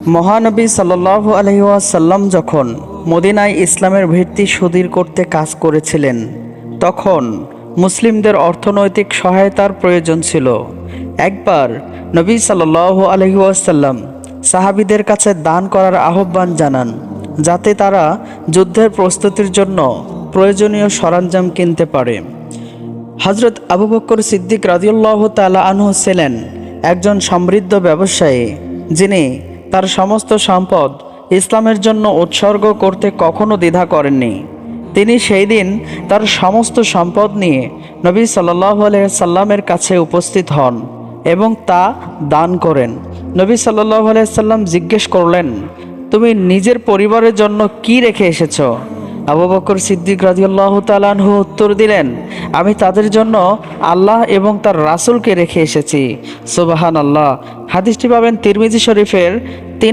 মহানবী সাল্লাল্লাহু আলাইহি ওয়াসাল্লাম যখন মদিনায় ইসলামের ভিত্তি সুদৃঢ় করতে কাজ করেছিলেন, তখন মুসলিমদের অর্থনৈতিক সহায়তার প্রয়োজন ছিল। একবার নবী সাল্লাল্লাহু আলাইহি ওয়াসাল্লাম সাহাবীদের কাছে দান করার আহ্বান জানান, যাতে তারা যুদ্ধের প্রস্তুতির জন্য প্রয়োজনীয় সরঞ্জাম কিনতে পারে। হযরত আবু বকর সিদ্দিক রাদিয়াল্লাহু তাআলা আনহু ছিলেন একজন সমৃদ্ধ ব্যবসায়ী, যিনি তার সমস্ত সম্পদ ইসলামের জন্য উৎসর্গ করতে কখনো দ্বিধা করেননি। তিনি সেই দিন তার সমস্ত সম্পদ নিয়ে নবী সাল্লাল্লাহু আলাইহি সাল্লামের কাছে উপস্থিত হন এবং তা দান করেন। নবী সাল্লাল্লাহু আলাইহি সাল্লাম জিজ্ঞেস করলেন, তুমি নিজের পরিবারের জন্য কি রেখে এসেছো? আবু বকর সিদ্দিক রাদিয়াল্লাহু তাআলা আনহু উত্তর দিলেন, আমি তাদের জন্য আল্লাহ এবং তার রাসূলকে রেখে এসেছি। সুবহানাল্লাহ। হাদিসটি পাবেন তিরমিজি শরীফের